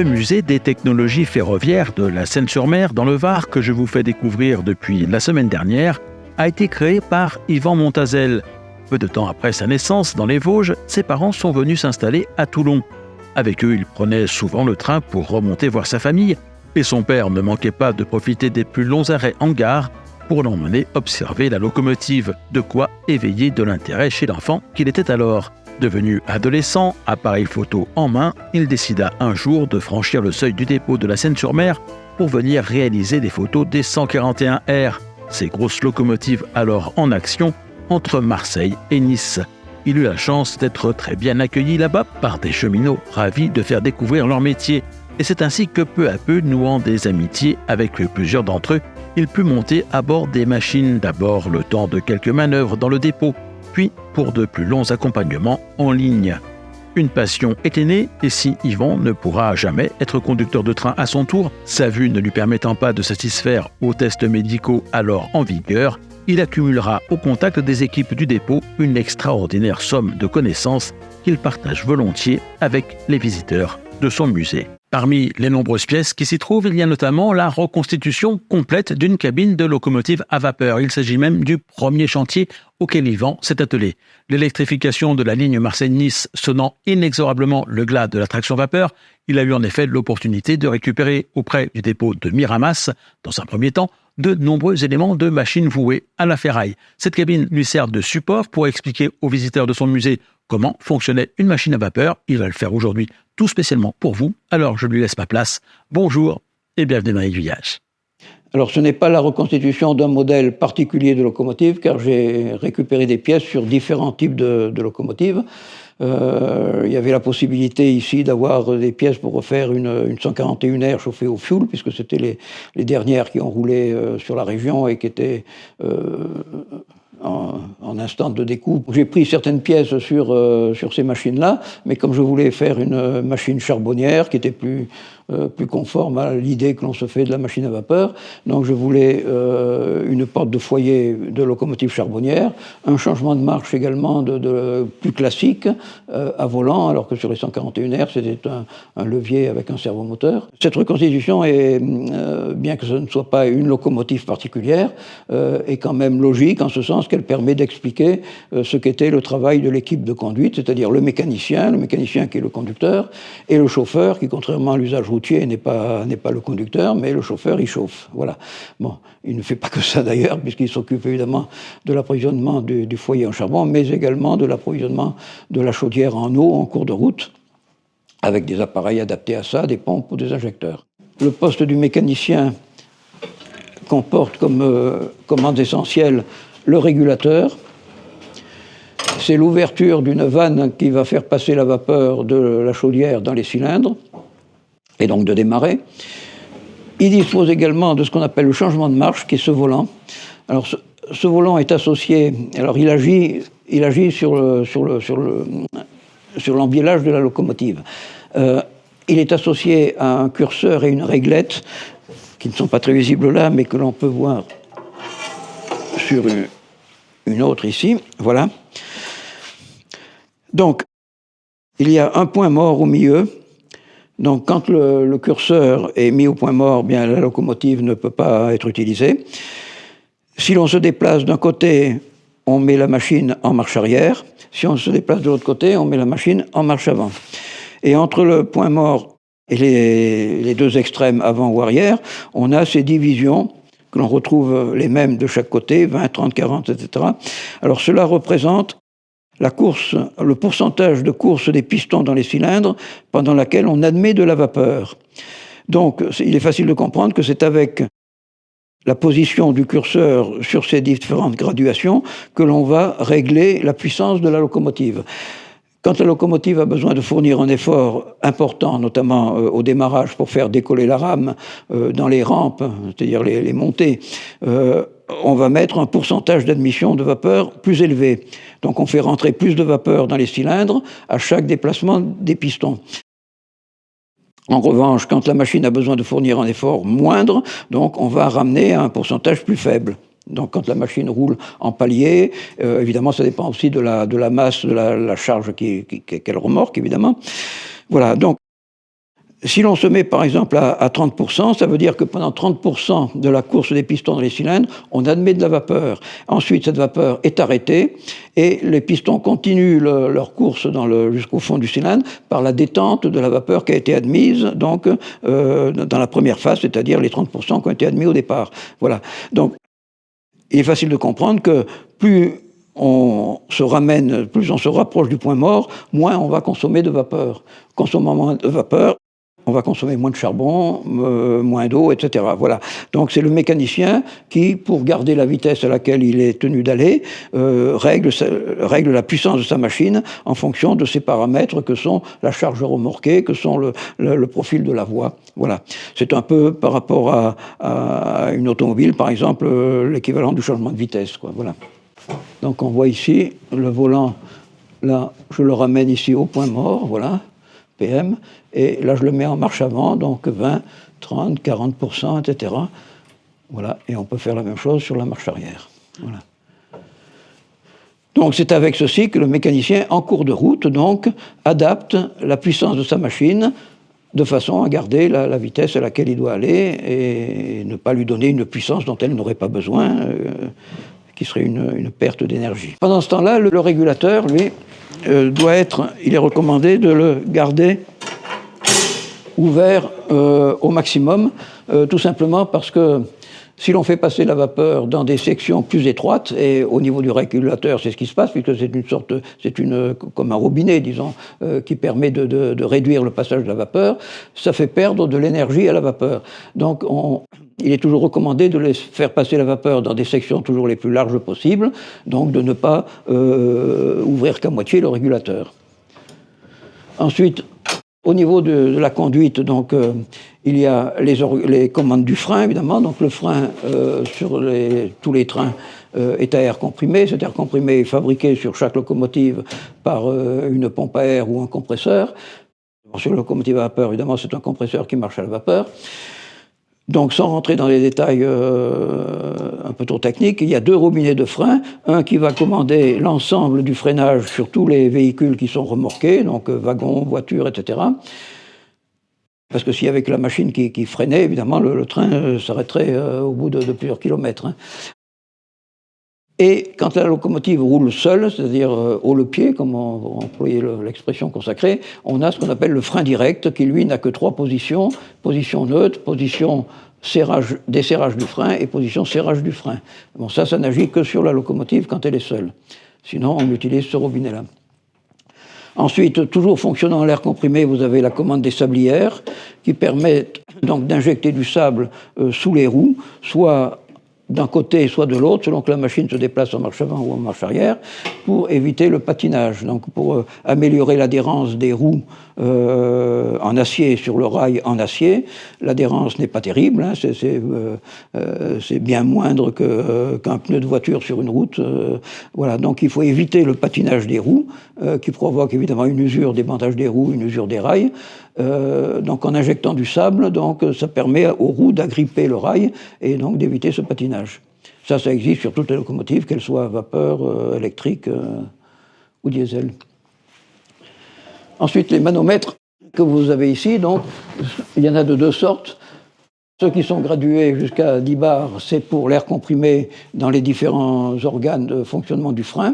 le musée des technologies ferroviaires de la Seine-sur-Mer dans le Var, que je vous fais découvrir depuis la semaine dernière, a été créé par Yvan Montazel. Peu de temps après sa naissance dans les Vosges, ses parents sont venus s'installer à Toulon. Avec eux, il prenait souvent le train pour remonter voir sa famille, et son père ne manquait pas de profiter des plus longs arrêts en gare pour l'emmener observer la locomotive, de quoi éveiller de l'intérêt chez l'enfant qu'il était alors. Devenu adolescent, appareil photo en main, il décida un jour de franchir le seuil du dépôt de la Seine-sur-Mer pour venir réaliser des photos des 141R, ces grosses locomotives alors en action entre Marseille et Nice. Il eut la chance d'être très bien accueilli là-bas par des cheminots ravis de faire découvrir leur métier. Et c'est ainsi que peu à peu, nouant des amitiés avec plusieurs d'entre eux, il put monter à bord des machines, d'abord le temps de quelques manœuvres dans le dépôt, puis pour de plus longs accompagnements en ligne. Une passion était née, et si Yvan ne pourra jamais être conducteur de train à son tour, sa vue ne lui permettant pas de satisfaire aux tests médicaux alors en vigueur, il accumulera au contact des équipes du dépôt une extraordinaire somme de connaissances qu'il partage volontiers avec les visiteurs de son musée. Parmi les nombreuses pièces qui s'y trouvent, il y a notamment la reconstitution complète d'une cabine de locomotive à vapeur. Il s'agit même du premier chantier auquel Yvan s'est attelé. L'électrification de la ligne Marseille-Nice sonnant inexorablement le glas de la traction vapeur, il a eu en effet l'opportunité de récupérer auprès du dépôt de Miramas, dans un premier temps, de nombreux éléments de machines vouées à la ferraille. Cette cabine lui sert de support pour expliquer aux visiteurs de son musée comment fonctionnait une machine à vapeur. Il va le faire aujourd'hui tout spécialement pour vous. Alors je lui laisse ma place. Bonjour et bienvenue dans Aiguillage. Alors ce n'est pas la reconstitution d'un modèle particulier de locomotive, car j'ai récupéré des pièces sur différents types de locomotives. Il y avait la possibilité ici d'avoir des pièces pour refaire une 141R chauffée au fioul, puisque c'était les dernières qui ont roulé sur la région et qui étaient en instant de découpe. J'ai pris certaines pièces sur ces machines-là, mais comme je voulais faire une machine charbonnière qui était plus conforme à l'idée que l'on se fait de la machine à vapeur, donc je voulais une porte de foyer de locomotive charbonnière, un changement de marche également de plus classique à volant, alors que sur les 141R c'était un levier avec un servomoteur. Cette reconstitution est, bien que ce ne soit pas une locomotive particulière, est quand même logique en ce sens qu'elle permet d'expliquer ce qu'était le travail de l'équipe de conduite, c'est-à-dire le mécanicien qui est le conducteur, et le chauffeur qui, contrairement à l'usage routier, n'est pas le conducteur, mais le chauffeur, il chauffe. Voilà. Bon, il ne fait pas que ça d'ailleurs, puisqu'il s'occupe évidemment de l'approvisionnement du foyer en charbon, mais également de l'approvisionnement de la chaudière en eau en cours de route, avec des appareils adaptés à ça, des pompes ou des injecteurs. Le poste du mécanicien comporte comme commande essentielle le régulateur. C'est l'ouverture d'une vanne qui va faire passer la vapeur de la chaudière dans les cylindres, et donc de démarrer. Il dispose également de ce qu'on appelle le changement de marche, qui est ce volant. Alors ce volant est associé, alors il agit sur l'embiellage de la locomotive. Il est associé à un curseur et une réglette, qui ne sont pas très visibles là, mais que l'on peut voir sur une autre ici, voilà. Donc, il y a un point mort au milieu. Donc, quand le curseur est mis au point mort, bien la locomotive ne peut pas être utilisée. Si l'on se déplace d'un côté, on met la machine en marche arrière. Si on se déplace de l'autre côté, on met la machine en marche avant. Et entre le point mort et les deux extrêmes avant ou arrière, on a ces divisions que l'on retrouve les mêmes de chaque côté, 20, 30, 40, etc. Alors cela représente le pourcentage de course des pistons dans les cylindres pendant laquelle on admet de la vapeur. Donc il est facile de comprendre que c'est avec la position du curseur sur ces différentes graduations que l'on va régler la puissance de la locomotive. Quand la locomotive a besoin de fournir un effort important, notamment au démarrage pour faire décoller la rame dans les rampes, c'est-à-dire les montées, on va mettre un pourcentage d'admission de vapeur plus élevé. Donc on fait rentrer plus de vapeur dans les cylindres à chaque déplacement des pistons. En revanche, quand la machine a besoin de fournir un effort moindre, donc on va ramener à un pourcentage plus faible. Donc quand la machine roule en palier, évidemment ça dépend aussi de la masse, de la charge qu'elle remorque, évidemment. Voilà, donc Si l'on se met par exemple à 30%, ça veut dire que pendant 30% de la course des pistons dans les cylindres, on admet de la vapeur. Ensuite, cette vapeur est arrêtée et les pistons continuent leur course jusqu'au fond du cylindre par la détente de la vapeur qui a été admise donc, dans la première phase, c'est-à-dire les 30% qui ont été admis au départ. Voilà. Donc, il est facile de comprendre que plus on se rapproche du point mort, moins on va consommer de vapeur. Consommant moins de vapeur, on va consommer moins de charbon, moins d'eau, etc. Voilà. Donc c'est le mécanicien qui, pour garder la vitesse à laquelle il est tenu d'aller, règle la puissance de sa machine en fonction de ces paramètres que sont la charge remorquée, que sont le profil de la voie. Voilà. C'est un peu par rapport à une automobile, par exemple, l'équivalent du changement de vitesse, quoi. Voilà. Donc on voit ici le volant, là je le ramène ici au point mort, voilà, PM, et là je le mets en marche avant, donc 20, 30, 40%, etc. Voilà, et on peut faire la même chose sur la marche arrière. Voilà. Donc c'est avec ceci que le mécanicien, en cours de route, donc, adapte la puissance de sa machine de façon à garder la vitesse à laquelle il doit aller et ne pas lui donner une puissance dont elle n'aurait pas besoin, qui serait une perte d'énergie. Pendant ce temps-là, le régulateur, lui, il est recommandé de le garder ouvert au maximum, tout simplement parce que si l'on fait passer la vapeur dans des sections plus étroites, et au niveau du régulateur, c'est ce qui se passe, puisque c'est comme un robinet, disons, qui permet de réduire le passage de la vapeur, ça fait perdre de l'énergie à la vapeur. Donc, il est toujours recommandé de faire passer la vapeur dans des sections toujours les plus larges possibles, donc de ne pas ouvrir qu'à moitié le régulateur. Ensuite, au niveau de la conduite, donc, il y a les commandes du frein, évidemment. Donc le frein sur tous les trains est à air comprimé. Cet air comprimé est fabriqué sur chaque locomotive par une pompe à air ou un compresseur. Sur la locomotive à vapeur, évidemment, c'est un compresseur qui marche à la vapeur. Donc, sans rentrer dans les détails un peu trop techniques, il y a 2 robinets de frein, un qui va commander l'ensemble du freinage sur tous les véhicules qui sont remorqués, donc wagons, voitures, etc. Parce que si avec la machine qui freinait, évidemment, le train s'arrêterait au bout de plusieurs kilomètres. Hein. Et quand la locomotive roule seule, c'est-à-dire haut le pied, comme on employait l'expression consacrée, on a ce qu'on appelle le frein direct, qui lui n'a que 3 positions, position neutre, position desserrage du frein et position serrage du frein. Bon, ça n'agit que sur la locomotive quand elle est seule. Sinon, on utilise ce robinet-là. Ensuite, toujours fonctionnant en l'air comprimé, vous avez la commande des sablières, qui permettent donc d'injecter du sable sous les roues, soit d'un côté, soit de l'autre, selon que la machine se déplace en marche avant ou en marche arrière, pour éviter le patinage, donc pour améliorer l'adhérence des roues en acier sur le rail en acier. L'adhérence n'est pas terrible, hein, c'est bien moindre qu'un pneu de voiture sur une route. Voilà, donc il faut éviter le patinage des roues, qui provoque évidemment une usure des bandages des roues, une usure des rails. Donc en injectant du sable, donc ça permet aux roues d'agripper le rail et donc d'éviter ce patinage. Ça existe sur toutes les locomotives, qu'elles soient à vapeur, électrique ou diesel. Ensuite, les manomètres que vous avez ici, donc il y en a de 2 sortes. Ceux qui sont gradués jusqu'à 10 bars, c'est pour l'air comprimé dans les différents organes de fonctionnement du frein.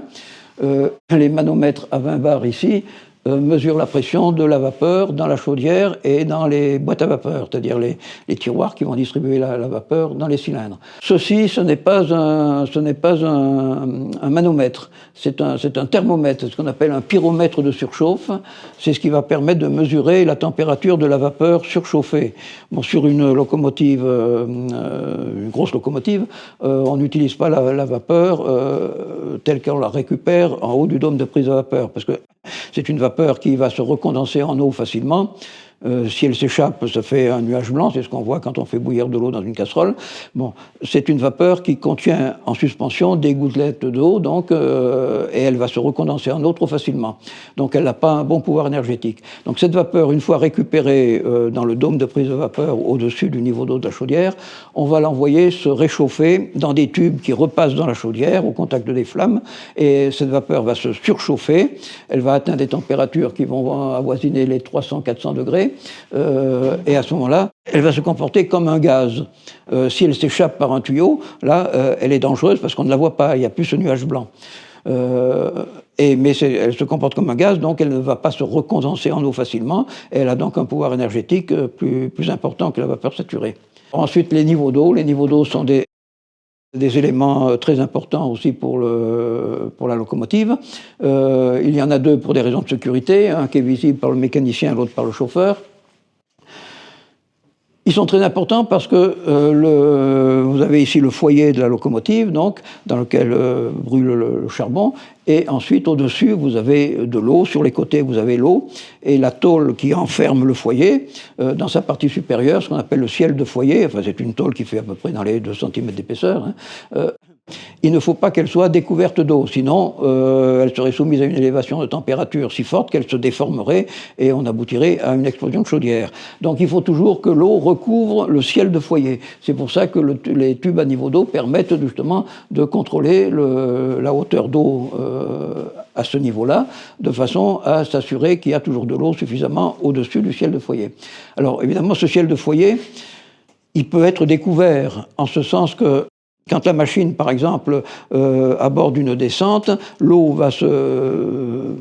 Les manomètres à 20 bars ici mesure la pression de la vapeur dans la chaudière et dans les boîtes à vapeur, c'est-à-dire les tiroirs qui vont distribuer la vapeur dans les cylindres. Ceci, ce n'est pas un manomètre, c'est un thermomètre, c'est ce qu'on appelle un pyromètre de surchauffe. C'est ce qui va permettre de mesurer la température de la vapeur surchauffée. Bon, sur une locomotive, une grosse locomotive, on n'utilise pas la vapeur telle qu'on la récupère en haut du dôme de prise à vapeur, parce que c'est une vapeur qui va se recondenser en eau facilement. Si elle s'échappe, ça fait un nuage blanc, c'est ce qu'on voit quand on fait bouillir de l'eau dans une casserole. Bon, c'est une vapeur qui contient en suspension des gouttelettes d'eau, donc, et elle va se recondenser en eau trop facilement. Donc elle n'a pas un bon pouvoir énergétique. Donc cette vapeur, une fois récupérée dans le dôme de prise de vapeur au-dessus du niveau d'eau de la chaudière, on va l'envoyer se réchauffer dans des tubes qui repassent dans la chaudière au contact des flammes, et cette vapeur va se surchauffer, elle va atteindre des températures qui vont avoisiner les 300-400 degrés, chauffer, et à ce moment-là, elle va se comporter comme un gaz. Si elle s'échappe par un tuyau, là, elle est dangereuse parce qu'on ne la voit pas, il n'y a plus ce nuage blanc. Mais elle se comporte comme un gaz, donc elle ne va pas se recondenser en eau facilement, et elle a donc un pouvoir énergétique plus important que la vapeur saturée. Ensuite, les niveaux d'eau. Les niveaux d'eau sont des éléments très importants aussi pour la locomotive. Il y en a deux pour des raisons de sécurité, un qui est visible par le mécanicien, l'autre par le chauffeur. Ils sont très importants parce que vous avez ici le foyer de la locomotive, donc, dans lequel brûle le charbon, et ensuite, au-dessus, vous avez de l'eau, sur les côtés, vous avez l'eau, et la tôle qui enferme le foyer, dans sa partie supérieure, ce qu'on appelle le ciel de foyer, enfin, c'est une tôle qui fait à peu près dans les 2 cm d'épaisseur, hein, il ne faut pas qu'elle soit découverte d'eau, sinon elle serait soumise à une élévation de température si forte qu'elle se déformerait et on aboutirait à une explosion de chaudière. Donc il faut toujours que l'eau recouvre le ciel de foyer. C'est pour ça que les tubes à niveau d'eau permettent justement de contrôler la hauteur d'eau à ce niveau-là, de façon à s'assurer qu'il y a toujours de l'eau suffisamment au-dessus du ciel de foyer. Alors évidemment, ce ciel de foyer, il peut être découvert en ce sens que quand la machine, par exemple, aborde une descente, l'eau va se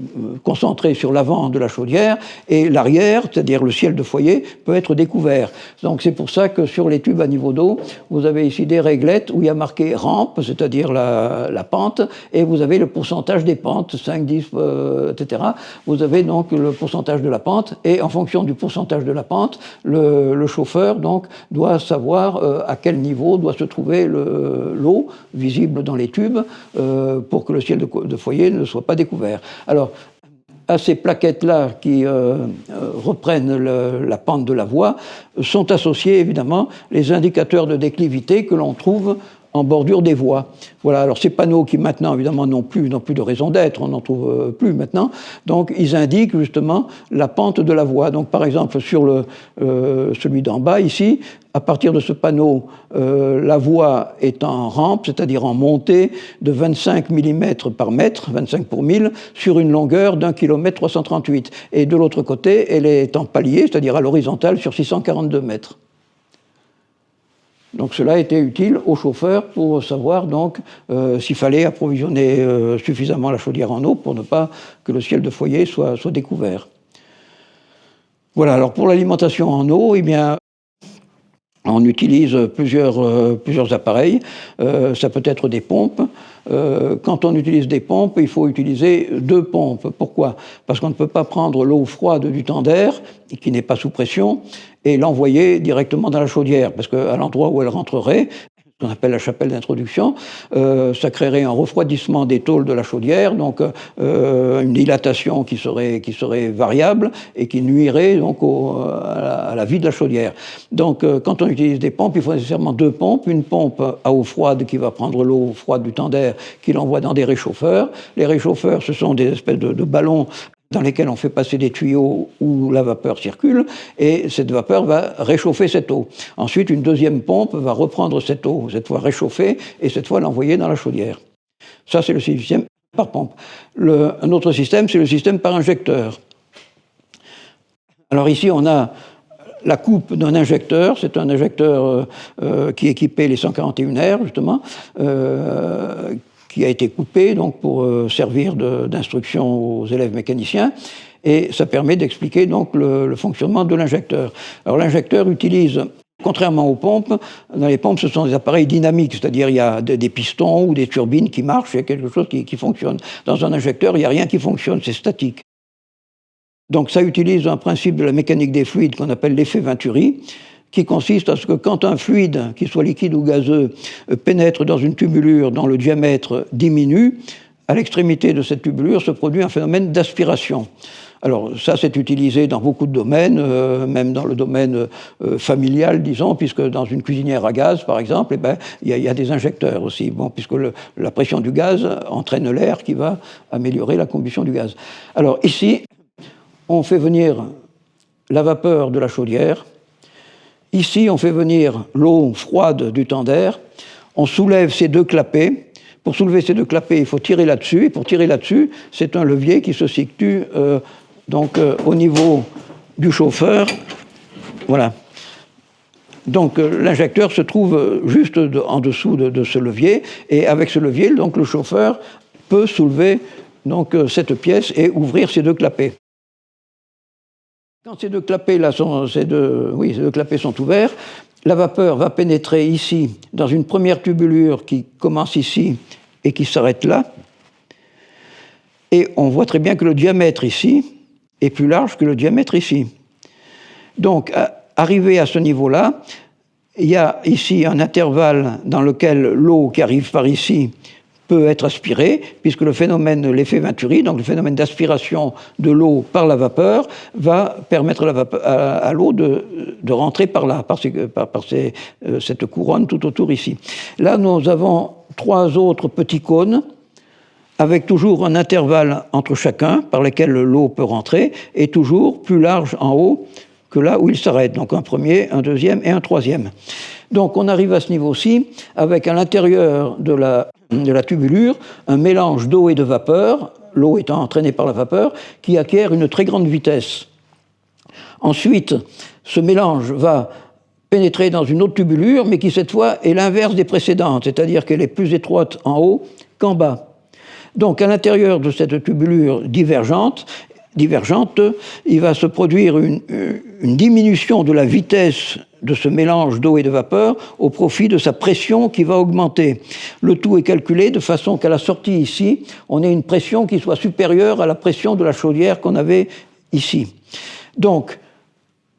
concentrer sur l'avant de la chaudière et l'arrière, c'est-à-dire le ciel de foyer, peut être découvert. Donc c'est pour ça que sur les tubes à niveau d'eau, vous avez ici des réglettes où il y a marqué rampe, c'est-à-dire la pente, et vous avez le pourcentage des pentes, 5, 10, etc. Vous avez donc le pourcentage de la pente, et en fonction du pourcentage de la pente, le chauffeur donc doit savoir à quel niveau doit se trouver l'eau visible dans les tubes pour que le ciel de foyer ne soit pas découvert. Alors, à ces plaquettes-là qui reprennent la pente de la voie sont associés évidemment les indicateurs de déclivité que l'on trouve en bordure des voies. Voilà, alors ces panneaux qui maintenant évidemment n'ont plus de raison d'être, on n'en trouve plus maintenant, donc ils indiquent justement la pente de la voie. Donc par exemple sur celui d'en bas ici, à partir de ce panneau, la voie est en rampe, c'est-à-dire en montée de 25 mm par mètre, 25 pour 1000, sur une longueur d'1 km 338. Et de l'autre côté, elle est en palier, c'est-à-dire à l'horizontale, sur 642 mètres. Donc cela était utile aux chauffeurs pour savoir donc s'il fallait approvisionner suffisamment la chaudière en eau pour ne pas que le ciel de foyer soit découvert. Voilà, alors pour l'alimentation en eau, eh bien, on utilise plusieurs appareils. Ça peut être des pompes. Quand on utilise des pompes, il faut utiliser 2 pompes. Pourquoi ? Parce qu'on ne peut pas prendre l'eau froide du tender, qui n'est pas sous pression, et l'envoyer directement dans la chaudière, parce qu'à l'endroit où elle rentrerait, ce qu'on appelle la chapelle d'introduction, ça créerait un refroidissement des tôles de la chaudière, donc une dilatation qui serait variable et qui nuirait donc à la vie de la chaudière. Donc quand on utilise des pompes, il faut nécessairement 2 pompes, une pompe à eau froide qui va prendre l'eau froide du tender, qui l'envoie dans des réchauffeurs. Les réchauffeurs, ce sont des espèces de ballons dans lesquels on fait passer des tuyaux où la vapeur circule, et cette vapeur va réchauffer cette eau. Ensuite, une deuxième pompe va reprendre cette eau, cette fois réchauffée, et cette fois l'envoyer dans la chaudière. Ça, c'est le système par pompe. Un autre système, c'est le système par injecteur. Alors ici, on a la coupe d'un injecteur, c'est un injecteur qui équipait les 141R, justement, qui a été coupé donc, pour servir d'instruction aux élèves mécaniciens, et ça permet d'expliquer donc le fonctionnement de l'injecteur. Alors l'injecteur utilise, contrairement aux pompes, dans les pompes ce sont des appareils dynamiques, c'est-à-dire il y a des pistons ou des turbines qui marchent, il y a quelque chose qui fonctionne. Dans un injecteur, il n'y a rien qui fonctionne, c'est statique. Donc ça utilise un principe de la mécanique des fluides qu'on appelle l'effet Venturi, qui consiste à ce que quand un fluide, qu'il soit liquide ou gazeux, pénètre dans une tubulure dont le diamètre diminue, à l'extrémité de cette tubulure se produit un phénomène d'aspiration. Alors ça, c'est utilisé dans beaucoup de domaines, même dans le domaine familial, disons, puisque dans une cuisinière à gaz, par exemple, eh ben, y a des injecteurs aussi, bon, puisque la pression du gaz entraîne l'air qui va améliorer la combustion du gaz. Alors ici, on fait venir la vapeur de la chaudière. Ici, on fait venir l'eau froide du tender, on soulève ces 2 clapets. Pour soulever ces 2 clapets, il faut tirer là-dessus, et pour tirer là-dessus, c'est un levier qui se situe au niveau du chauffeur. Voilà. Donc l'injecteur se trouve juste en dessous de ce levier, et avec ce levier, donc, le chauffeur peut soulever donc, cette pièce et ouvrir ces deux clapets. Quand ces deux clapets-là ces deux clapets sont ouverts, la vapeur va pénétrer ici dans une première tubulure qui commence ici et qui s'arrête là. Et on voit très bien que le diamètre ici est plus large que le diamètre ici. Donc, arrivé à ce niveau-là, il y a ici un intervalle dans lequel l'eau qui arrive par ici peut être aspirée, puisque le phénomène, l'effet Venturi, donc le phénomène d'aspiration de l'eau par la vapeur, va permettre à l'eau de rentrer par là, par cette couronne tout autour ici. Là, nous avons 3 autres petits cônes, avec toujours un intervalle entre chacun, par lequel l'eau peut rentrer, et toujours plus large en haut que là où il s'arrête. Donc un premier, un deuxième et un troisième. Donc on arrive à ce niveau-ci, avec à l'intérieur de la tubulure un mélange d'eau et de vapeur, l'eau étant entraînée par la vapeur, qui acquiert une très grande vitesse. Ensuite, ce mélange va pénétrer dans une autre tubulure, mais qui cette fois est l'inverse des précédentes, c'est-à-dire qu'elle est plus étroite en haut qu'en bas. Donc à l'intérieur de cette tubulure divergente, il va se produire une diminution de la vitesse de ce mélange d'eau et de vapeur au profit de sa pression qui va augmenter. Le tout est calculé de façon qu'à la sortie ici, on ait une pression qui soit supérieure à la pression de la chaudière qu'on avait ici. Donc,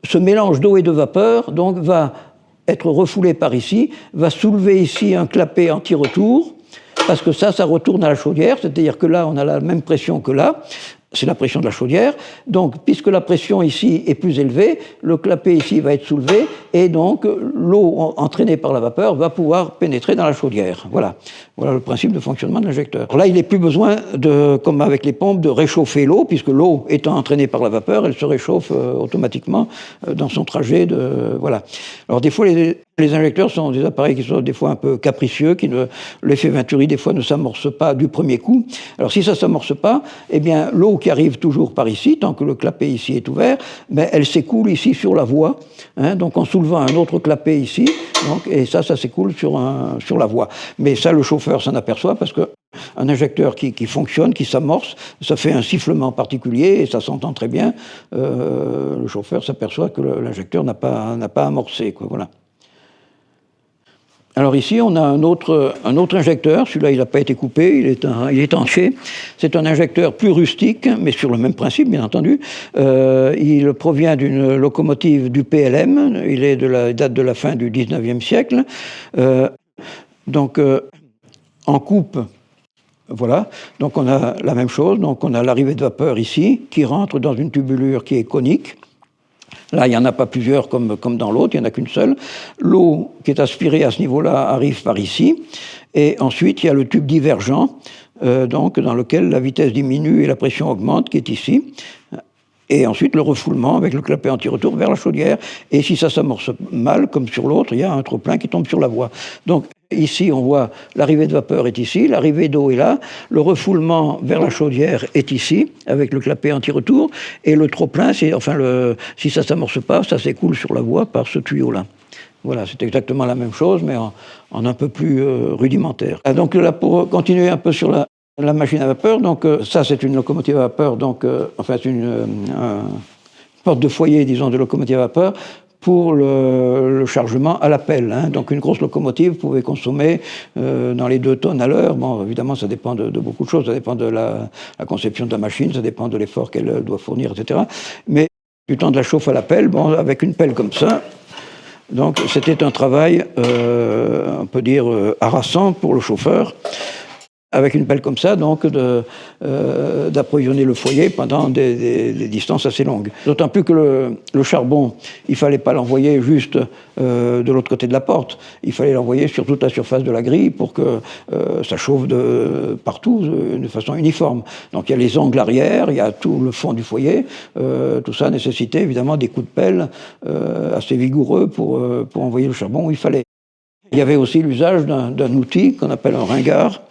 ce mélange d'eau et de vapeur donc, va être refoulé par ici, va soulever ici un clapet anti-retour, parce que ça retourne à la chaudière, c'est-à-dire que là, on a la même pression que là, c'est la pression de la chaudière. Donc, puisque la pression ici est plus élevée, le clapet ici va être soulevé, et donc l'eau entraînée par la vapeur va pouvoir pénétrer dans la chaudière. Voilà le principe de fonctionnement de l'injecteur. Là, il n'est plus besoin, comme avec les pompes, de réchauffer l'eau, puisque l'eau étant entraînée par la vapeur, elle se réchauffe automatiquement dans son trajet. Voilà. Alors, des fois, les injecteurs sont des appareils qui sont des fois un peu capricieux, l'effet Venturi des fois ne s'amorce pas du premier coup. Alors si ça ne s'amorce pas, eh bien l'eau qui arrive toujours par ici, tant que le clapet ici est ouvert, ben, elle s'écoule ici sur la voie, donc en soulevant un autre clapet ici, et ça s'écoule sur la voie. Mais ça, le chauffeur s'en aperçoit parce que un injecteur qui fonctionne, qui s'amorce, ça fait un sifflement particulier et ça s'entend très bien. Le chauffeur s'aperçoit que l'injecteur n'a pas amorcé, quoi, voilà. Alors ici, on a un autre injecteur. Celui-là, il n'a pas été coupé, il est étanché. C'est un injecteur plus rustique, mais sur le même principe, bien entendu. Il provient d'une locomotive du PLM. Il date de la fin du 19e siècle. En coupe, voilà. Donc on a la même chose. Donc on a l'arrivée de vapeur ici, qui rentre dans une tubulure qui est conique. Là, il n'y en a pas plusieurs comme dans l'autre, il n'y en a qu'une seule. L'eau qui est aspirée à ce niveau-là arrive par ici. Et ensuite, il y a le tube divergent, dans lequel la vitesse diminue et la pression augmente, qui est ici. Et ensuite, le refoulement avec le clapet anti-retour vers la chaudière. Et si ça s'amorce mal, comme sur l'autre, il y a un trop-plein qui tombe sur la voie. Donc, ici, on voit l'arrivée de vapeur est ici, l'arrivée d'eau est là, le refoulement vers la chaudière est ici, avec le clapet anti-retour, et le trop-plein, si ça ne s'amorce pas, ça s'écoule sur la voie par ce tuyau-là. Voilà, c'est exactement la même chose, mais en un peu plus rudimentaire. Donc là, pour continuer un peu sur la machine à vapeur, donc ça c'est une locomotive à vapeur, c'est une porte de foyer, disons, de locomotive à vapeur, pour le chargement à la pelle. Donc une grosse locomotive pouvait consommer dans les 2 tonnes à l'heure. Bon, évidemment, ça dépend de beaucoup de choses. Ça dépend de la conception de la machine, ça dépend de l'effort qu'elle doit fournir, etc. Mais du temps de la chauffe à la pelle, avec une pelle comme ça, donc c'était un travail, on peut dire, harassant pour le chauffeur. Avec une pelle comme ça, donc d'approvisionner le foyer pendant des distances assez longues. D'autant plus que le charbon, il ne fallait pas l'envoyer juste de l'autre côté de la porte. Il fallait l'envoyer sur toute la surface de la grille pour que ça chauffe partout de façon uniforme. Donc il y a les angles arrière, il y a tout le fond du foyer. Tout ça nécessitait évidemment des coups de pelle assez vigoureux pour envoyer le charbon où il fallait. Il y avait aussi l'usage d'un outil qu'on appelle un ringard.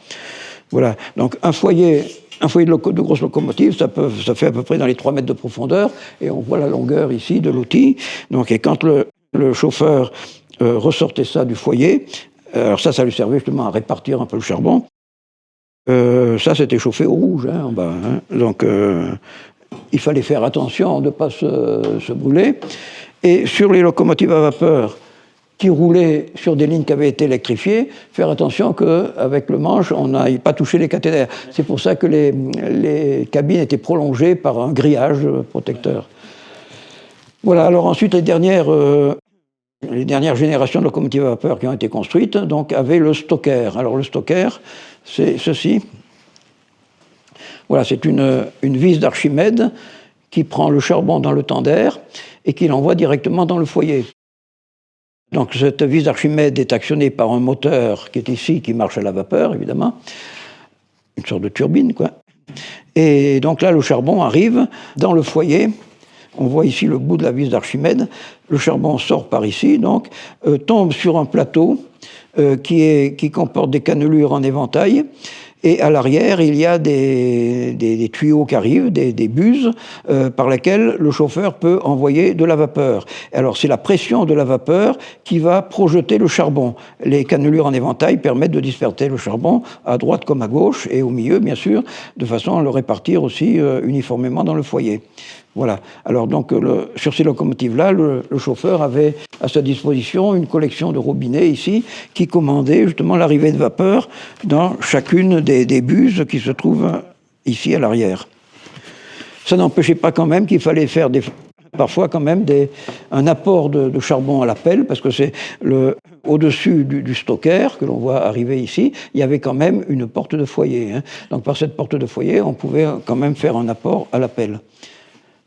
Voilà, donc un foyer Un foyer de grosse locomotive, ça fait à peu près dans les 3 mètres de profondeur, et on voit la longueur ici de l'outil. Donc, et quand le chauffeur ressortait ça du foyer, alors ça lui servait justement à répartir un peu le charbon. Ça, c'était chauffé au rouge, en bas. Donc, il fallait faire attention de ne pas se brûler. Et sur les locomotives à vapeur qui roulaient sur des lignes qui avaient été électrifiées, faire attention qu'avec le manche, on n'aille pas toucher les caténaires. C'est pour ça que les cabines étaient prolongées par un grillage protecteur. Voilà, alors ensuite, les dernières générations de locomotives à vapeur qui ont été construites donc, avaient le stocker. Alors le stocker, c'est ceci. Voilà, c'est une vis d'Archimède qui prend le charbon dans le tender et qui l'envoie directement dans le foyer. Donc cette vis d'Archimède est actionnée par un moteur qui est ici, qui marche à la vapeur, évidemment. Une sorte de turbine, quoi. Et donc là, le charbon arrive dans le foyer. On voit ici le bout de la vis d'Archimède. Le charbon sort par ici, donc, tombe sur un plateau qui comporte des cannelures en éventail. Et à l'arrière, il y a des tuyaux qui arrivent, des buses, par lesquelles le chauffeur peut envoyer de la vapeur. Alors, c'est la pression de la vapeur qui va projeter le charbon. Les cannelures en éventail permettent de disperser le charbon à droite comme à gauche, et au milieu, bien sûr, de façon à le répartir aussi uniformément dans le foyer. Voilà. Alors donc, sur ces locomotives-là, le chauffeur avait à sa disposition une collection de robinets ici qui commandait justement l'arrivée de vapeur dans chacune des buses qui se trouvent ici à l'arrière. Ça n'empêchait pas quand même qu'il fallait faire parfois quand même un apport de charbon à la pelle, parce que c'est au-dessus du stocker que l'on voit arriver ici, il y avait quand même une porte de foyer. Donc par cette porte de foyer, on pouvait quand même faire un apport à la pelle.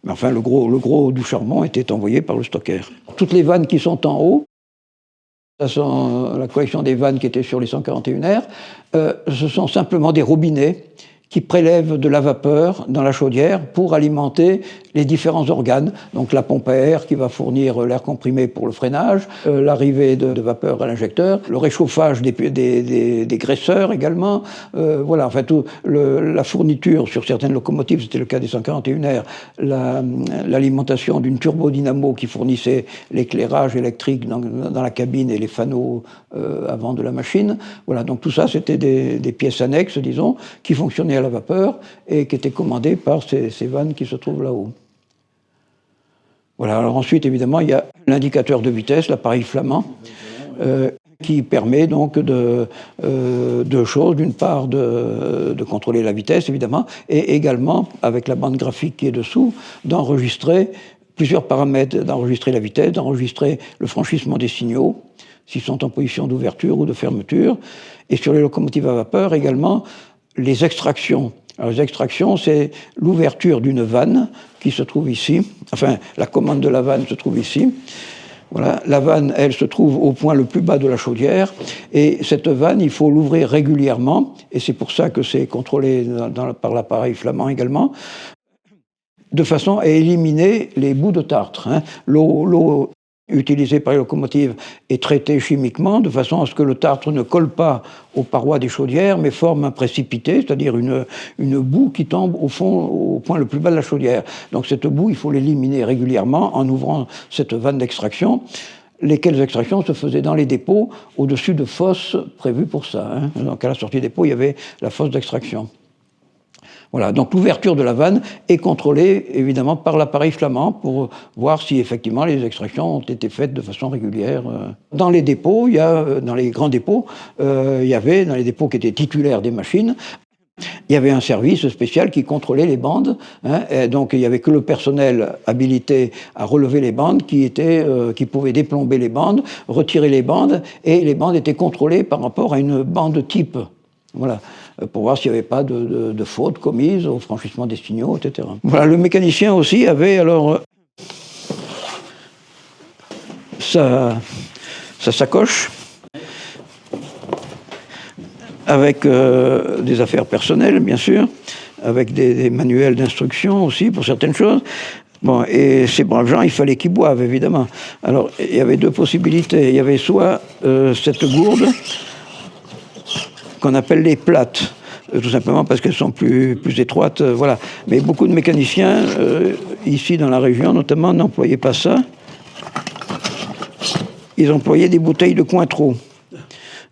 Mais enfin, le gros du charbon était envoyé par le stocker. Toutes les vannes qui sont en haut, ça sont la collection des vannes qui étaient sur les 141R, ce sont simplement des robinets qui prélèvent de la vapeur dans la chaudière pour alimenter les différents organes. Donc la pompe à air qui va fournir l'air comprimé pour le freinage, l'arrivée de vapeur à l'injecteur, le réchauffage des graisseurs également. Voilà, en fait, la fourniture sur certaines locomotives, c'était le cas des 141R, l'alimentation d'une turbodynamo qui fournissait l'éclairage électrique dans la cabine et les fanaux avant de la machine. Voilà, donc tout ça, c'était des pièces annexes, disons, qui fonctionnaient à la vapeur et qui étaient commandées par ces vannes qui se trouvent là-haut. Voilà, alors ensuite, évidemment, il y a l'indicateur de vitesse, l'appareil flamand, qui permet donc deux choses. D'une part, de contrôler la vitesse, évidemment, et également, avec la bande graphique qui est dessous, d'enregistrer plusieurs paramètres, d'enregistrer la vitesse, d'enregistrer le franchissement des signaux, s'ils sont en position d'ouverture ou de fermeture, et sur les locomotives à vapeur également, les extractions. Alors, les extractions, c'est l'ouverture d'une vanne qui se trouve ici. Enfin, la commande de la vanne se trouve ici. Voilà. La vanne, elle, se trouve au point le plus bas de la chaudière. Et cette vanne, il faut l'ouvrir régulièrement. Et c'est pour ça que c'est contrôlé par l'appareil flamand également, de façon à éliminer les bouts de tartre. L'eau utilisée par les locomotives est traitée chimiquement de façon à ce que le tartre ne colle pas aux parois des chaudières, mais forme un précipité, c'est-à-dire une boue qui tombe au fond, au point le plus bas de la chaudière. Donc cette boue, il faut l'éliminer régulièrement en ouvrant cette vanne d'extraction, lesquelles extractions se faisaient dans les dépôts au-dessus de fosses prévues pour ça. Donc à la sortie des dépôt, il y avait la fosse d'extraction. Voilà, donc l'ouverture de la vanne est contrôlée évidemment par l'appareil flamand pour voir si effectivement les extractions ont été faites de façon régulière. Dans les dépôts, dans les grands dépôts, il y avait, dans les dépôts qui étaient titulaires des machines, il y avait un service spécial qui contrôlait les bandes, et donc il n'y avait que le personnel habilité à relever les bandes qui pouvait déplomber les bandes, retirer les bandes, et les bandes étaient contrôlées par rapport à une bande type. Voilà, pour voir s'il n'y avait pas de fautes commises au franchissement des signaux, etc. Voilà, le mécanicien aussi avait alors sa sacoche avec des affaires personnelles, bien sûr, avec des manuels d'instruction aussi pour certaines choses. Bon, et ces braves gens, il fallait qu'ils boivent, évidemment. Alors, il y avait deux possibilités. Il y avait soit cette gourde qu'on appelle les plates. tout simplement parce qu'elles sont plus étroites, voilà. Mais beaucoup de mécaniciens, ici dans la région notamment, n'employaient pas ça. Ils employaient des bouteilles de Cointreau.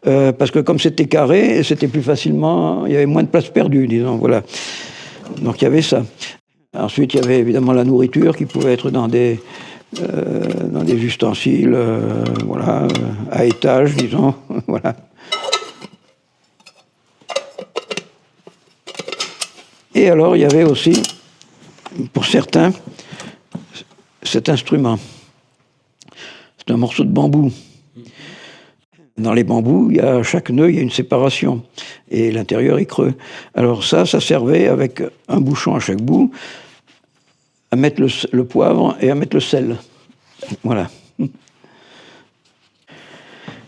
Parce que comme c'était carré, c'était plus facilement, il y avait moins de place perdue, disons, voilà. Donc il y avait ça. Ensuite, il y avait évidemment la nourriture qui pouvait être dans des ustensiles, voilà, à étage, disons, voilà. Et alors, il y avait aussi, pour certains, cet instrument. C'est un morceau de bambou. Dans les bambous, à chaque nœud, il y a une séparation. Et l'intérieur est creux. Alors ça servait avec un bouchon à chaque bout, à mettre le poivre et à mettre le sel. Voilà.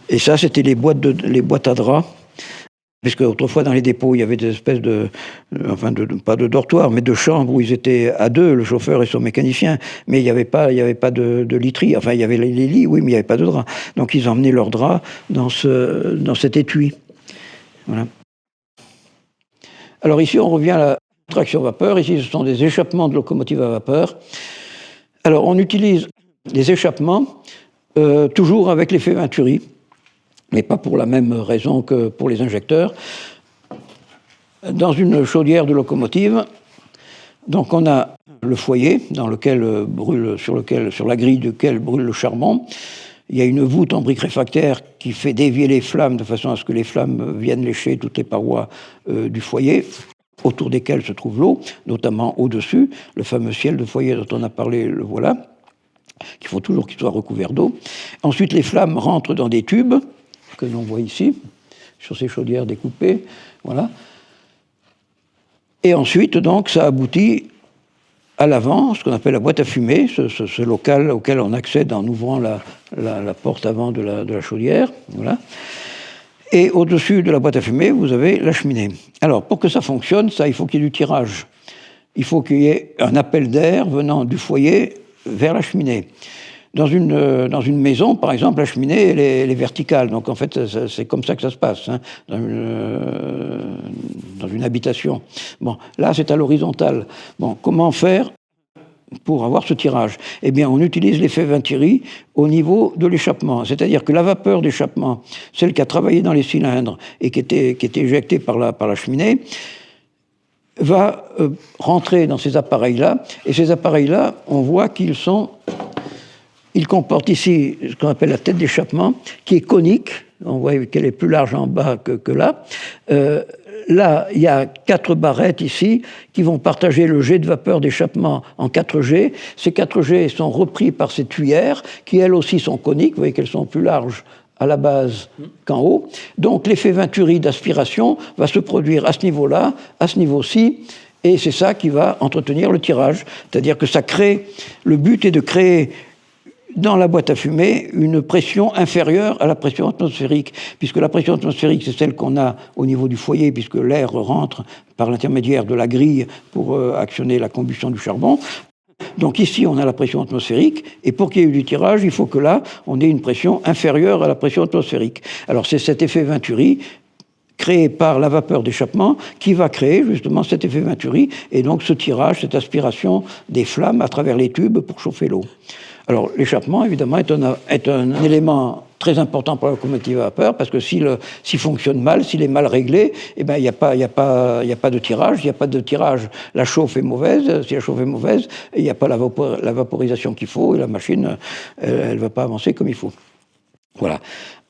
Et ça, c'était les boîtes à draps. Puisque autrefois, dans les dépôts, il y avait des espèces pas de dortoirs, mais de chambres où ils étaient à deux, le chauffeur et son mécanicien. Mais il n'y avait pas de literie. Enfin, il y avait les lits, oui, mais il n'y avait pas de draps. Donc, ils emmenaient leurs draps dans cet étui. Voilà. Alors ici, on revient à la traction vapeur. Ici, ce sont des échappements de locomotives à vapeur. Alors, on utilise les échappements toujours avec l'effet Venturi, mais pas pour la même raison que pour les injecteurs. Dans une chaudière de locomotive, donc on a le foyer sur la grille duquel brûle le charbon. Il y a une voûte en briques réfractaires qui fait dévier les flammes de façon à ce que les flammes viennent lécher toutes les parois du foyer, autour desquelles se trouve l'eau, notamment au-dessus. Le fameux ciel de foyer dont on a parlé, le voilà, qu'il faut toujours qu'il soit recouvert d'eau. Ensuite, les flammes rentrent dans des tubes que l'on voit ici, sur ces chaudières découpées, voilà. Et ensuite, donc, ça aboutit à l'avant, ce qu'on appelle la boîte à fumée, ce local auquel on accède en ouvrant la porte avant de la chaudière, voilà. Et au-dessus de la boîte à fumée, vous avez la cheminée. Alors, pour que ça fonctionne, il faut qu'il y ait du tirage. Il faut qu'il y ait un appel d'air venant du foyer vers la cheminée. Dans une maison, par exemple, la cheminée, elle est verticale. Donc, en fait, c'est comme ça que ça se passe, hein, dans une habitation. Bon, là, c'est à l'horizontale. Bon, comment faire pour avoir ce tirage? Eh bien, on utilise l'effet Venturi au niveau de l'échappement. C'est-à-dire que la vapeur d'échappement, celle qui a travaillé dans les cylindres et qui était éjectée par la cheminée, va rentrer dans ces appareils-là. Et ces appareils-là, on voit ils comportent ici ce qu'on appelle la tête d'échappement, qui est conique. On voit qu'elle est plus large en bas que là. Là, il y a 4 barrettes ici qui vont partager le jet de vapeur d'échappement en 4 jets. Ces 4 jets sont repris par ces tuyères, qui elles aussi sont coniques. Vous voyez qu'elles sont plus larges à la base qu'en haut. Donc l'effet Venturi d'aspiration va se produire à ce niveau-là, à ce niveau-ci, et c'est ça qui va entretenir le tirage. C'est-à-dire que le but est de créer dans la boîte à fumée une pression inférieure à la pression atmosphérique, puisque la pression atmosphérique, c'est celle qu'on a au niveau du foyer, puisque l'air rentre par l'intermédiaire de la grille pour actionner la combustion du charbon. Donc ici, on a la pression atmosphérique, et pour qu'il y ait eu du tirage, il faut que là, on ait une pression inférieure à la pression atmosphérique. Alors c'est cet effet Venturi créé par la vapeur d'échappement qui va créer justement cet effet Venturi, et donc ce tirage, cette aspiration des flammes à travers les tubes pour chauffer l'eau. Alors l'échappement, évidemment, est un élément très important pour la locomotive à vapeur, parce que s'il fonctionne mal, s'il est mal réglé, eh ben, il n'y a pas de tirage. Il n'y a pas de tirage, la chauffe est mauvaise. Si la chauffe est mauvaise, il n'y a pas la vaporisation qu'il faut, et la machine, elle ne va pas avancer comme il faut. Voilà.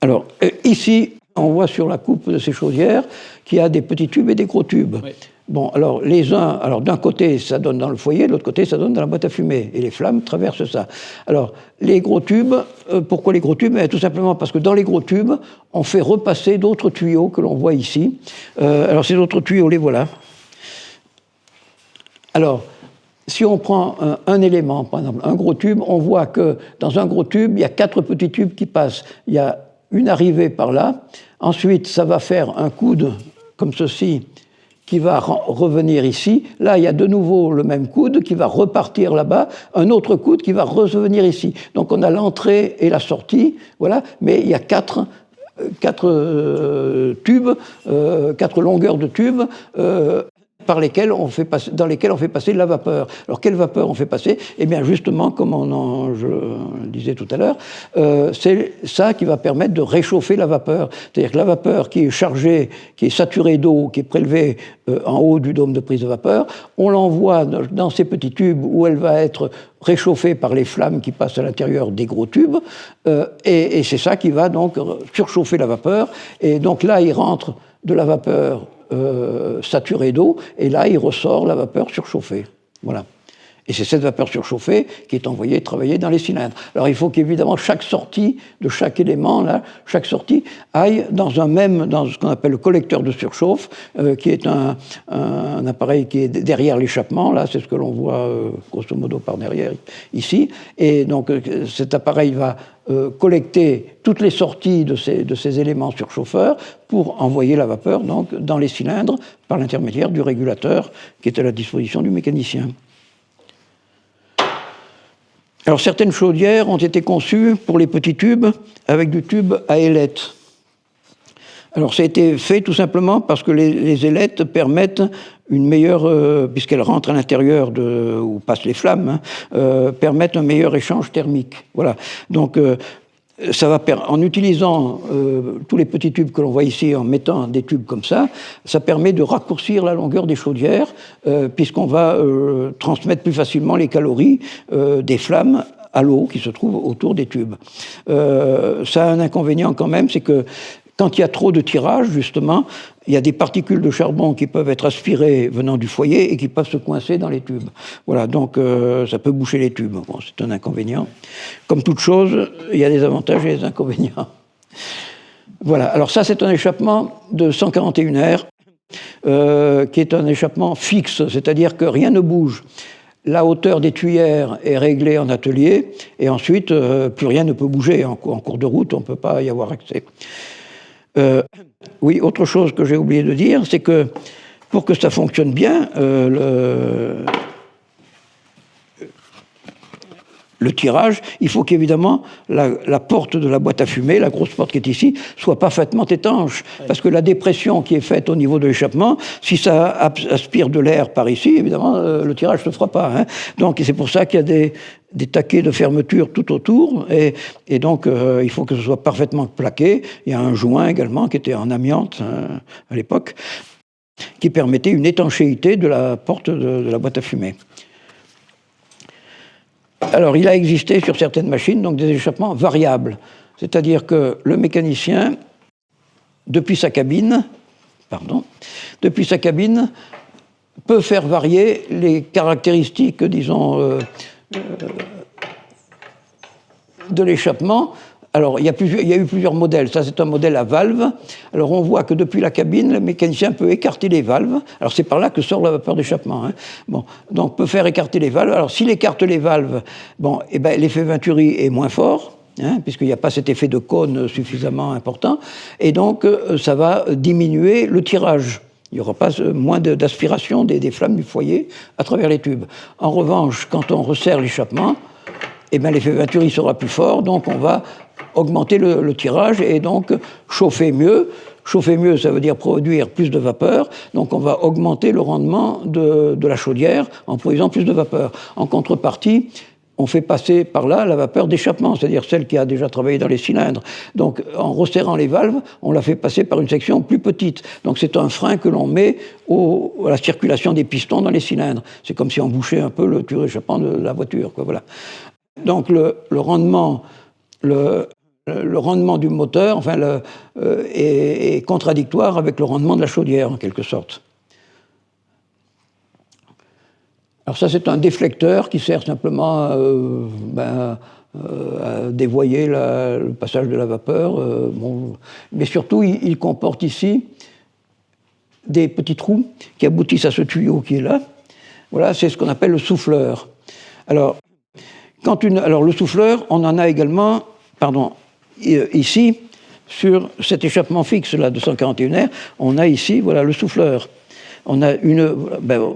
Alors, ici, on voit sur la coupe de ces chaudières qu'il y a des petits tubes et des gros tubes. Oui. Bon, alors d'un côté, ça donne dans le foyer, de l'autre côté, ça donne dans la boîte à fumée. Et les flammes traversent ça. Alors, les gros tubes, pourquoi les gros tubes? Tout simplement parce que dans les gros tubes, on fait repasser d'autres tuyaux que l'on voit ici. Alors, ces autres tuyaux, les voilà. Alors, si on prend un élément, par exemple, un gros tube, on voit que dans un gros tube, il y a 4 petits tubes qui passent. Il y a une arrivée par là. Ensuite, ça va faire un coude comme ceci, qui va revenir ici. Là, il y a de nouveau le même coude qui va repartir là-bas, un autre coude qui va revenir ici. Donc on a l'entrée et la sortie, voilà, mais il y a 4 tubes, 4 longueurs de tubes dans lesquels on fait passer de la vapeur. Alors, quelle vapeur on fait passer? Eh bien, justement, comme je le disais tout à l'heure, c'est ça qui va permettre de réchauffer la vapeur. C'est-à-dire que la vapeur qui est chargée, qui est saturée d'eau, qui est prélevée en haut du dôme de prise de vapeur, on l'envoie dans ces petits tubes où elle va être réchauffée par les flammes qui passent à l'intérieur des gros tubes, et c'est ça qui va donc surchauffer la vapeur. Et donc là, il rentre de la vapeur saturée d'eau, et là, il ressort la vapeur surchauffée. Voilà. Et c'est cette vapeur surchauffée qui est envoyée travailler dans les cylindres. Alors, il faut qu'évidemment, chaque sortie de chaque élément, là, chaque sortie, aille dans ce qu'on appelle le collecteur de surchauffe, qui est un appareil qui est derrière l'échappement. Là, c'est ce que l'on voit, grosso modo, par derrière, ici. Et donc, cet appareil va collecter toutes les sorties de ces éléments surchauffeurs pour envoyer la vapeur donc, dans les cylindres par l'intermédiaire du régulateur qui est à la disposition du mécanicien. Alors, certaines chaudières ont été conçues pour les petits tubes avec du tube à ailettes. Alors, ça a été fait tout simplement parce que les ailettes permettent une meilleure, puisqu'elles rentrent à l'intérieur où passent les flammes, permettent un meilleur échange thermique. Voilà. Donc, ça va en utilisant tous les petits tubes que l'on voit ici, en mettant des tubes comme ça permet de raccourcir la longueur des chaudières, puisqu'on va transmettre plus facilement les calories des flammes à l'eau qui se trouve autour des tubes. Ça a un inconvénient quand même, c'est que quand il y a trop de tirage, justement, il y a des particules de charbon qui peuvent être aspirées venant du foyer et qui peuvent se coincer dans les tubes. Voilà, donc ça peut boucher les tubes. Bon, c'est un inconvénient. Comme toute chose, il y a des avantages et des inconvénients. Voilà, alors ça, c'est un échappement de 141 R, qui est un échappement fixe, c'est-à-dire que rien ne bouge. La hauteur des tuyères est réglée en atelier, et ensuite, plus rien ne peut bouger. En cours de route, on ne peut pas y avoir accès. Oui, autre chose que j'ai oublié de dire, c'est que pour que ça fonctionne bien, le tirage, il faut qu'évidemment la porte de la boîte à fumée, la grosse porte qui est ici, soit parfaitement étanche. Parce que la dépression qui est faite au niveau de l'échappement, si ça aspire de l'air par ici, évidemment, le tirage ne se fera pas. Hein. Donc c'est pour ça qu'il y a des taquets de fermeture tout autour, et donc il faut que ce soit parfaitement plaqué. Il y a un joint également qui était en amiante à l'époque, qui permettait une étanchéité de la porte de la boîte à fumée. Alors, il a existé sur certaines machines donc des échappements variables, c'est-à-dire que le mécanicien, depuis sa cabine, peut faire varier les caractéristiques, disons, de l'échappement. Alors, il y a eu plusieurs modèles. Ça, c'est un modèle à valve. Alors, on voit que depuis la cabine, le mécanicien peut écarter les valves. Alors, c'est par là que sort la vapeur d'échappement. Hein. Bon, donc, peut faire écarter les valves. Alors, s'il écarte les valves, bon, eh ben, l'effet Venturi est moins fort, hein, puisqu'il n'y a pas cet effet de cône suffisamment important. Et donc, ça va diminuer le tirage. Il n'y aura pas moins d'aspiration des flammes du foyer à travers les tubes. En revanche, quand on resserre l'échappement, eh ben, l'effet Venturi sera plus fort, donc on va augmenter le tirage et donc chauffer mieux. Chauffer mieux, ça veut dire produire plus de vapeur, donc on va augmenter le rendement de la chaudière en produisant plus de vapeur. En contrepartie, on fait passer par là la vapeur d'échappement, c'est-à-dire celle qui a déjà travaillé dans les cylindres. Donc en resserrant les valves, on la fait passer par une section plus petite. Donc c'est un frein que l'on met à la circulation des pistons dans les cylindres. C'est comme si on bouchait un peu le tuyau d'échappement de la voiture, quoi, voilà. Donc le rendement du moteur est contradictoire avec le rendement de la chaudière, en quelque sorte. Alors ça, c'est un déflecteur qui sert simplement à dévoyer le passage de la vapeur. Bon, mais surtout, il comporte ici des petits trous qui aboutissent à ce tuyau qui est là. Voilà, c'est ce qu'on appelle le souffleur. Alors le souffleur, on en a également, ici, sur cet échappement fixe là, de 141 R, on a ici, voilà, le souffleur. on a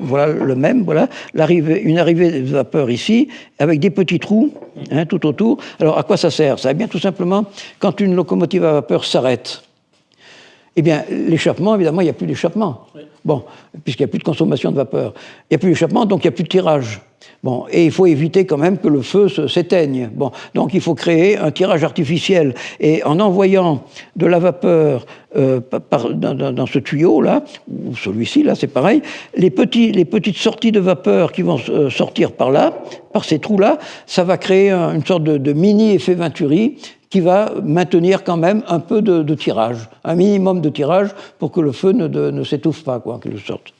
voilà le même, voilà, une arrivée de vapeur ici, avec des petits trous tout autour. Alors, à quoi ça sert? Ça sert bien tout simplement, quand une locomotive à vapeur s'arrête, eh bien, l'échappement, évidemment, il n'y a plus d'échappement. Oui. Bon, puisqu'il n'y a plus de consommation de vapeur. Il n'y a plus d'échappement, donc il n'y a plus de tirage. Bon, et il faut éviter quand même que le feu s'éteigne. Bon, donc il faut créer un tirage artificiel. Et en envoyant de la vapeur dans ce tuyau-là, ou celui-ci, là, c'est pareil, les petites sorties de vapeur qui vont sortir par là, par ces trous-là, ça va créer une sorte de mini-effet Venturi qui va maintenir quand même un peu de tirage, un minimum de tirage pour que le feu ne s'étouffe pas, quoi, en quelque sorte.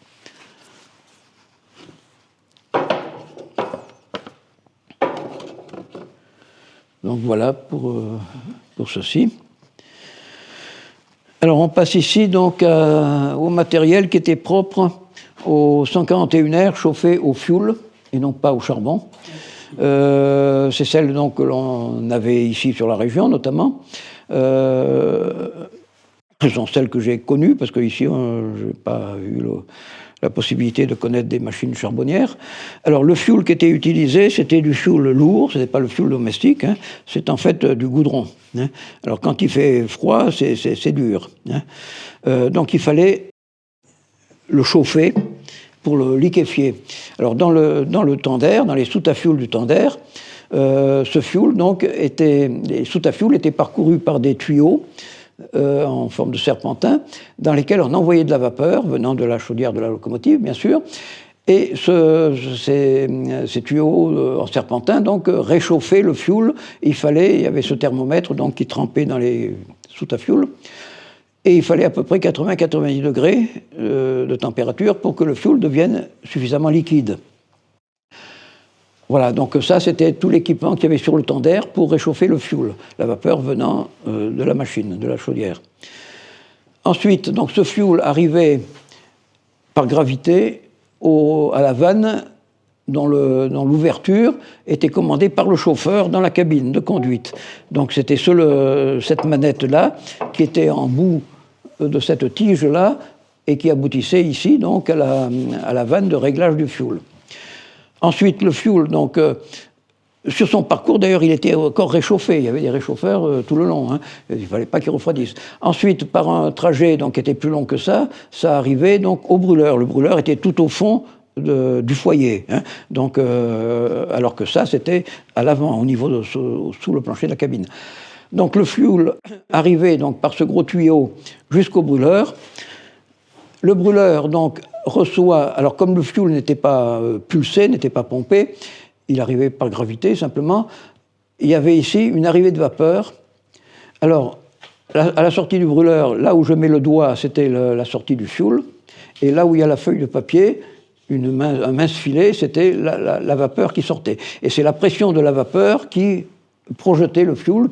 Donc voilà pour ceci. Alors on passe ici donc au matériel qui était propre aux 141R chauffé au fioul et non pas au charbon. C'est celle donc, que l'on avait ici sur la région notamment. Ce sont celles que j'ai connues parce qu'ici je n'ai pas eu la possibilité de connaître des machines charbonnières. Alors le fioul qui était utilisé, c'était du fioul lourd, ce n'était pas le fioul domestique, c'est en fait du goudron. Alors quand il fait froid, c'est dur. Donc il fallait le chauffer pour le liquéfier. Alors dans le tender, dans les soutes à fioul du tender, ce fioul donc les soutes à fioul étaient parcourues par des tuyaux en forme de serpentin, dans lesquels on envoyait de la vapeur venant de la chaudière de la locomotive, bien sûr, et ces tuyaux en serpentin donc réchauffaient le fioul. Il y avait ce thermomètre donc qui trempait dans les soutes à fioul. Et il fallait à peu près 80-90 degrés de température pour que le fioul devienne suffisamment liquide. Voilà, donc ça, c'était tout l'équipement qu'il y avait sur le tender pour réchauffer le fioul, la vapeur venant de la machine, de la chaudière. Ensuite, donc, ce fioul arrivait par gravité à la vanne dont l'ouverture était commandée par le chauffeur dans la cabine de conduite. Donc c'était cette manette-là qui était en bout de cette tige-là et qui aboutissait ici donc à la vanne de réglage du fioul. Ensuite, le fioul, donc, sur son parcours, d'ailleurs, il était encore réchauffé. Il y avait des réchauffeurs tout le long. Il ne fallait pas qu'il refroidisse. Ensuite, par un trajet donc, qui était plus long que ça arrivait donc, au brûleur. Le brûleur était tout au fond du foyer. Donc, alors que ça, c'était à l'avant, au niveau sous le plancher de la cabine. Donc, le fioul arrivait donc, par ce gros tuyau jusqu'au brûleur. Le brûleur, donc, reçoit... Alors, comme le fioul n'était pas pulsé, n'était pas pompé, il arrivait par gravité, simplement, il y avait ici une arrivée de vapeur. Alors, à la sortie du brûleur, là où je mets le doigt, c'était la sortie du fioul. Et là où il y a la feuille de papier, un mince filet, c'était la vapeur qui sortait. Et c'est la pression de la vapeur qui projetait le fioul,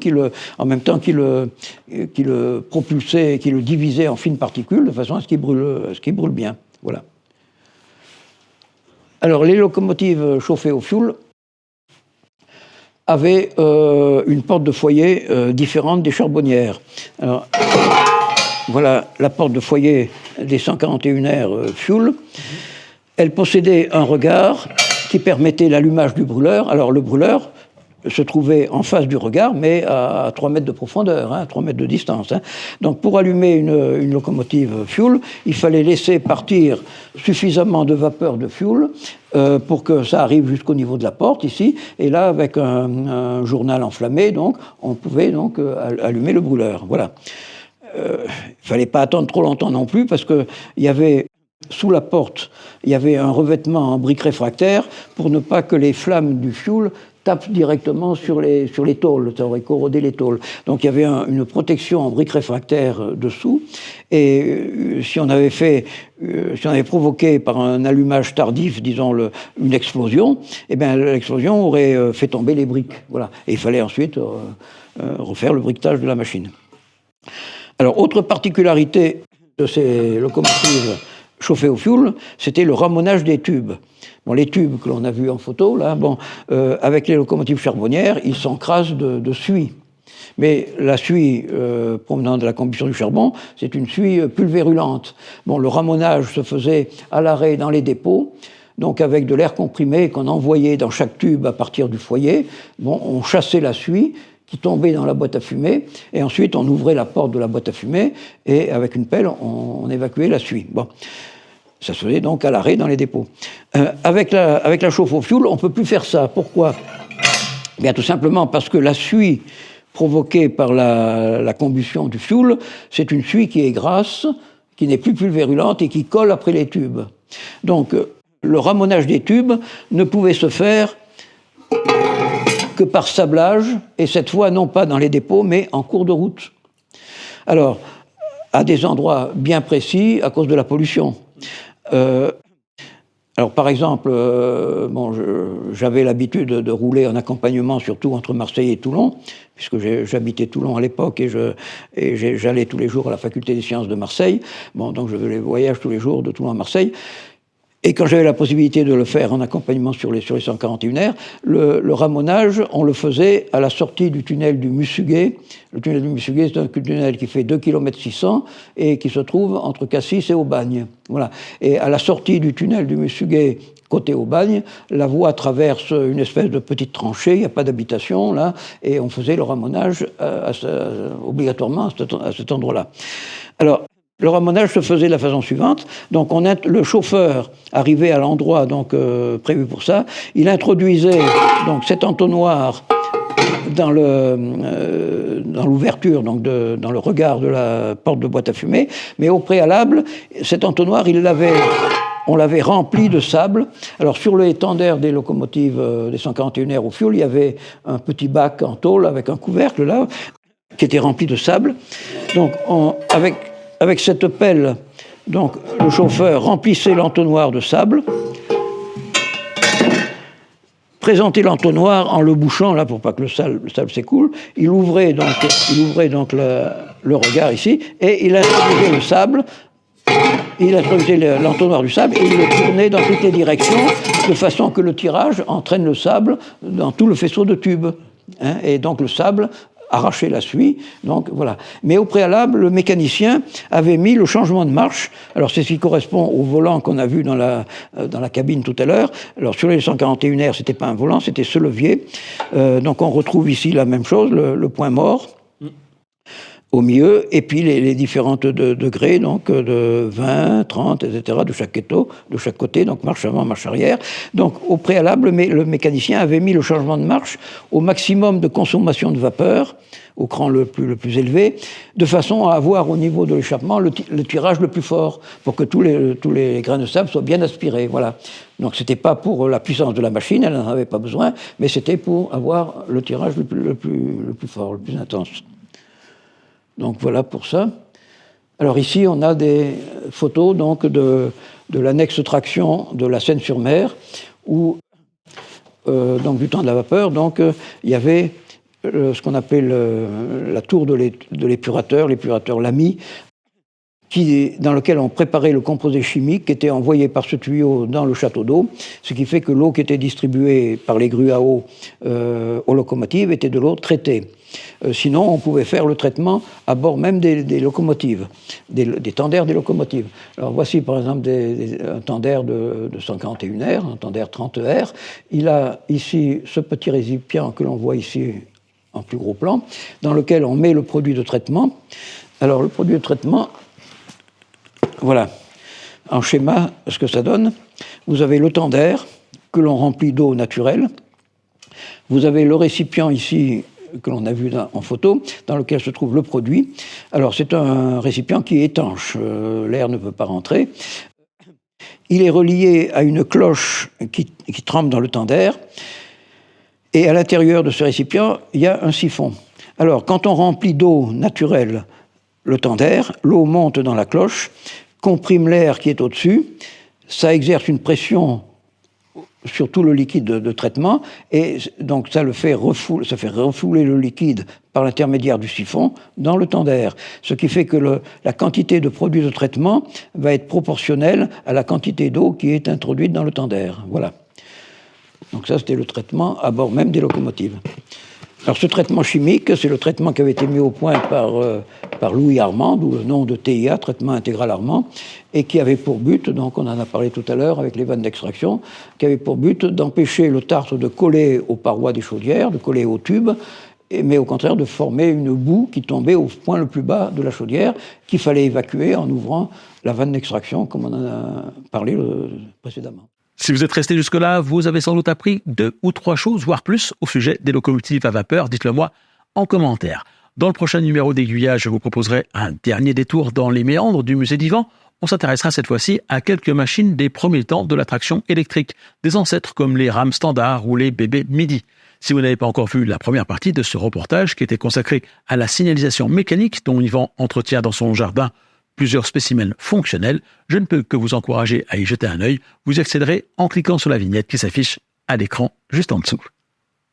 en même temps qui le propulsait, qui le divisait en fines particules, de façon à ce qu'il brûle bien. Voilà. Alors, les locomotives chauffées au fioul avaient une porte de foyer différente des charbonnières. Alors, voilà la porte de foyer des 141R fioul. Elle possédait un regard qui permettait l'allumage du brûleur. Alors, le brûleur se trouvait en face du regard, mais à 3 mètres de profondeur, à 3 mètres de distance. Donc pour allumer une locomotive fioul, il fallait laisser partir suffisamment de vapeur de fioul pour que ça arrive jusqu'au niveau de la porte, ici, et là, avec un journal enflammé, donc, on pouvait donc allumer le brûleur. Voilà. Il ne fallait pas attendre trop longtemps non plus, parce qu'il y avait... Sous la porte, il y avait un revêtement en briques réfractaires pour ne pas que les flammes du fioul tapent directement sur les tôles, ça aurait corrodé les tôles. Donc il y avait une protection en briques réfractaires dessous, et si on avait provoqué par un allumage tardif, disons une explosion, eh bien l'explosion aurait fait tomber les briques. Voilà. Et il fallait ensuite refaire le briquetage de la machine. Alors, autre particularité de ces locomotives chauffées au fioul, c'était le ramonage des tubes. Bon, les tubes que l'on a vus en photo, là, avec les locomotives charbonnières, ils s'encrassent de suie. Mais la suie provenant de la combustion du charbon, c'est une suie pulvérulente. Bon, le ramonage se faisait à l'arrêt dans les dépôts, donc avec de l'air comprimé qu'on envoyait dans chaque tube à partir du foyer. Bon, on chassait la suie qui tombait dans la boîte à fumer, et ensuite on ouvrait la porte de la boîte à fumer, et avec une pelle, on évacuait la suie. Bon. Ça se faisait donc à l'arrêt dans les dépôts. Avec la chauffe au fioul, on ne peut plus faire ça. Pourquoi ? Bien, tout simplement parce que la suie provoquée par la combustion du fioul, c'est une suie qui est grasse, qui n'est plus pulvérulente et qui colle après les tubes. Donc, le ramonage des tubes ne pouvait se faire que par sablage, et cette fois non pas dans les dépôts, mais en cours de route. Alors, à des endroits bien précis à cause de la pollution. Alors, par exemple, j'avais l'habitude de rouler en accompagnement, surtout entre Marseille et Toulon, puisque j'habitais Toulon à l'époque et j'allais tous les jours à la faculté des sciences de Marseille. Bon, donc je faisais les voyages tous les jours de Toulon à Marseille. Et quand j'avais la possibilité de le faire en accompagnement sur les 141R, le ramonage, on le faisait à la sortie du tunnel du Mussuguet. Le tunnel du Mussuguet, c'est un tunnel qui fait 2,6 km et qui se trouve entre Cassis et Aubagne. Voilà. Et à la sortie du tunnel du Mussuguet, côté Aubagne, la voie traverse une espèce de petite tranchée, il n'y a pas d'habitation là, et on faisait le ramonage obligatoirement à cet endroit-là. Alors, le ramonage se faisait de la façon suivante. Donc, le chauffeur arrivait à l'endroit prévu pour ça. Il introduisait donc cet entonnoir dans l'ouverture, donc dans le regard de la porte de boîte à fumer. Mais au préalable, cet entonnoir, on l'avait rempli de sable. Alors, sur le étendard des locomotives des 141R au fioul, il y avait un petit bac en tôle avec un couvercle là, qui était rempli de sable. Donc, avec cette pelle, donc, le chauffeur remplissait l'entonnoir de sable, présentait l'entonnoir en le bouchant, là, pour pas que le sable s'écoule. Il ouvrait donc le regard ici, et il introduisait le sable, il introduisait l'entonnoir du sable, et il le tournait dans toutes les directions, de façon que le tirage entraîne le sable dans tout le faisceau de tubes. Hein, et donc le sable arracher la suie, donc voilà. Mais au préalable, le mécanicien avait mis le changement de marche. Alors c'est ce qui correspond au volant qu'on a vu dans la cabine tout à l'heure. Alors sur les 141R, c'était pas un volant, c'était ce levier. Donc on retrouve ici la même chose, le point mort au milieu, et puis les différentes degrés, donc de 20, 30, etc., de chaque côté, donc marche avant, marche arrière. Donc au préalable, le mécanicien avait mis le changement de marche au maximum de consommation de vapeur, au cran le plus élevé, de façon à avoir au niveau de l'échappement le tirage le plus fort, pour que tous les grains de sable soient bien aspirés. Voilà. Donc c'était pas pour la puissance de la machine, elle n'en avait pas besoin, mais c'était pour avoir le tirage le plus fort, le plus intense. Donc voilà pour ça. Alors ici, on a des photos donc de l'annexe traction de la Seine-sur-Mer, où donc du temps de la vapeur, donc il y avait ce qu'on appelle la tour de l'épurateur Lamy, dans lequel on préparait le composé chimique qui était envoyé par ce tuyau dans le château d'eau, ce qui fait que l'eau qui était distribuée par les grues à eau aux locomotives était de l'eau traitée. Sinon, on pouvait faire le traitement à bord même des locomotives, des tenders des locomotives. Alors voici par exemple un tender de 141R, un tender 30R. Il a ici ce petit récipient que l'on voit ici en plus gros plan, dans lequel on met le produit de traitement. Alors le produit de traitement, voilà, en schéma, ce que ça donne. Vous avez le tender que l'on remplit d'eau naturelle. Vous avez le récipient ici, que l'on a vu en photo, dans lequel se trouve le produit. Alors c'est un récipient qui est étanche, l'air ne peut pas rentrer. Il est relié à une cloche qui trempe dans le tender, et à l'intérieur de ce récipient, il y a un siphon. Alors quand on remplit d'eau naturelle le tender, l'eau monte dans la cloche, comprime l'air qui est au-dessus, ça exerce une pression sur tout le liquide de traitement, et donc ça fait refouler le liquide par l'intermédiaire du siphon dans le tender. Ce qui fait que la quantité de produit de traitement va être proportionnelle à la quantité d'eau qui est introduite dans le tender. Voilà. Donc ça, c'était le traitement à bord même des locomotives. Alors ce traitement chimique, c'est le traitement qui avait été mis au point par Louis Armand, d'où le nom de TIA, traitement intégral Armand, et qui avait pour but, donc on en a parlé tout à l'heure avec les vannes d'extraction, qui avait pour but d'empêcher le tartre de coller aux parois des chaudières, de coller aux tubes, mais au contraire de former une boue qui tombait au point le plus bas de la chaudière, qu'il fallait évacuer en ouvrant la vanne d'extraction, comme on en a parlé précédemment. Si vous êtes resté jusque-là, vous avez sans doute appris 2 ou 3 choses, voire plus, au sujet des locomotives à vapeur. Dites-le moi en commentaire. Dans le prochain numéro d'Aiguillage, je vous proposerai un dernier détour dans les méandres du musée d'Ivan. On s'intéressera cette fois-ci à quelques machines des premiers temps de la traction électrique, des ancêtres comme les rames standards ou les bébés Midi. Si vous n'avez pas encore vu la première partie de ce reportage qui était consacré à la signalisation mécanique dont Yvan entretient dans son jardin plusieurs spécimens fonctionnels, je ne peux que vous encourager à y jeter un œil. Vous y accéderez en cliquant sur la vignette qui s'affiche à l'écran juste en dessous.